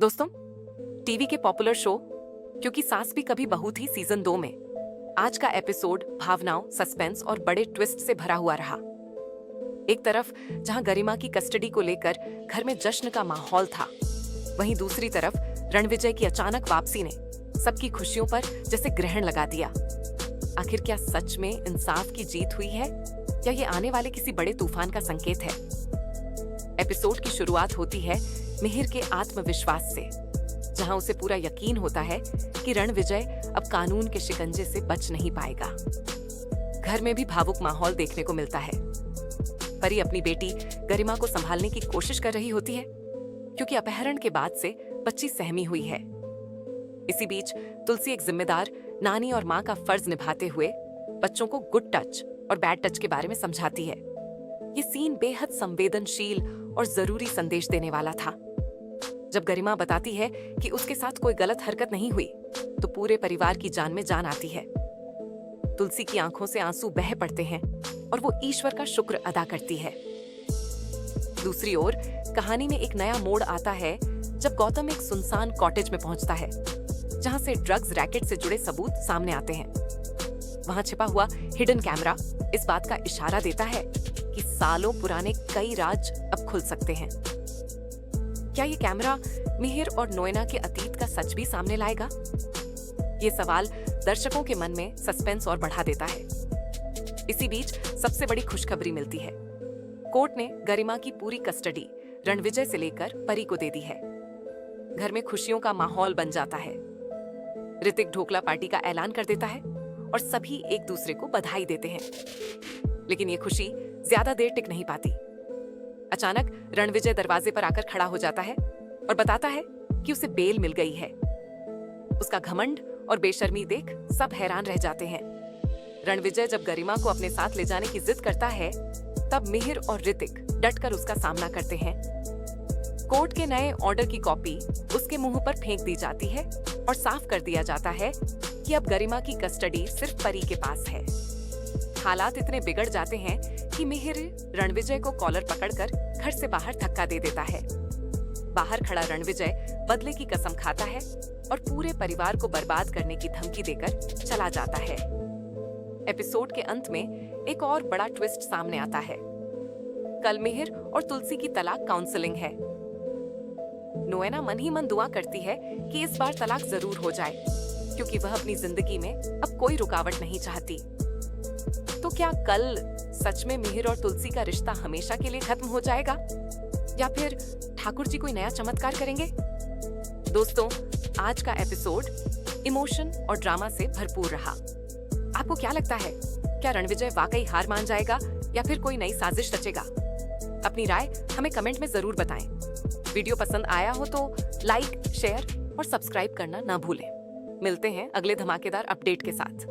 दोस्तों, टीवी के popular show क्योंकि सास भी कभी बहू थी सीजन 2 में आज का एपिसोड भावनाओं, सस्पेंस और बड़े ट्विस्ट से भरा हुआ रहा। एक तरफ जहां गरिमा की कस्टडी को लेकर घर में जश्न का माहौल था, वहीं दूसरी तरफ रणविजय की अचानक वापसी ने सबकी खुशियों पर जैसे ग्रहण लगा दिया। आखिर क्या सच में इंसाफ की जीत हुई है या ये आने वाले किसी बड़े तूफान का संकेत है? एपिसोड की शुरुआत होती है मिहिर के आत्मविश्वास से, जहां उसे पूरा यकीन होता है कि रणविजय अब कानून के शिकंजे से बच नहीं पाएगा। घर में भी भावुक माहौल देखने को मिलता है। परी अपनी बेटी गरिमा को संभालने की कोशिश कर रही होती है क्योंकि अपहरण के बाद से बच्ची सहमी हुई है। इसी बीच तुलसी एक जिम्मेदार नानी और मां का फर्ज निभाते हुए बच्चों को गुड टच और बैड टच के बारे में समझाती है। ये सीन बेहद संवेदनशील और जरूरी संदेश देने वाला था। जब गरिमा बताती है कि उसके साथ कोई गलत हरकत नहीं हुई, तो पूरे परिवार की जान में जान आती है। तुलसी की आंखों से आंसू बह पड़ते हैं और वो ईश्वर का शुक्र अदा करती है। दूसरी ओर कहानी में एक नया मोड़ आता है जब गौतम एक सुनसान कॉटेज में पहुंचता है, जहां से ड्रग्स रैकेट से जुड़े सबूत सामने आते हैं। वहां छिपा हुआ हिडन कैमरा इस बात का इशारा देता है कि सालों पुराने कई राज अब खुल सकते हैं। क्या ये कैमरा मिहिर और नोएना के अतीत का सच भी सामने लाएगा? ये सवाल दर्शकों के मन में सस्पेंस और बढ़ा देता है। इसी बीच सबसे बड़ी खुशखबरी मिलती है। कोर्ट ने गरिमा की पूरी कस्टडी रणविजय से लेकर परी को दे दी है। घर में खुशियों का माहौल बन जाता है। ऋतिक ढोकला पार्टी का ऐलान कर देता है और सभी एक दूसरे को बधाई देते हैं। लेकिन ये खुशी ज्यादा देर टिक नहीं पाती। अचानक रणविजय दरवाजे पर आकर खड़ा हो जाता है और बताता है कि उसे बेल मिल गई है। उसका घमंड और बेशर्मी देख सब हैरान रह जाते हैं। रणविजय जब गरिमा को अपने साथ ले जाने की जिद करता है, तब मिहिर और ऋतिक डटकर उसका सामना करते हैं। कोर्ट के नए ऑर्डर की कॉपी उसके मुंह पर फेंक दी जाती है और साफ कर दिया जाता है कि अब गरिमा की कस्टडी सिर्फ परी के पास है। हालात इतने बिगड़ जाते हैं कि मिहिर रणविजय को कॉलर पकड़कर घर से बाहर धक्का दे देता है। बाहर खड़ा रणविजय बदले की कसम खाता है और पूरे परिवार को बर्बाद करने की धमकी देकर चला जाता है। एपिसोड के अंत में एक और बड़ा ट्विस्ट सामने आता है। कल मिहिर और तुलसी की तलाक काउंसलिंग है। नोएना मन ही मन दुआ करती है कि इस बार तलाक जरूर हो जाए, क्योंकि वह अपनी जिंदगी में अब कोई रुकावट नहीं चाहती। तो क्या कल सच में मिहिर और तुलसी का रिश्ता हमेशा के लिए खत्म हो जाएगा, या फिर ठाकुर जी कोई नया चमत्कार करेंगे? दोस्तों, आज का एपिसोड इमोशन और ड्रामा से भरपूर रहा। आपको क्या लगता है, क्या रणविजय वाकई हार मान जाएगा या फिर कोई नई साजिश रचेगा? अपनी राय हमें कमेंट में जरूर बताएं। वीडियो पसंद आया हो तो लाइक, शेयर और सब्सक्राइब करना ना भूलें। मिलते हैं अगले धमाकेदार अपडेट के साथ।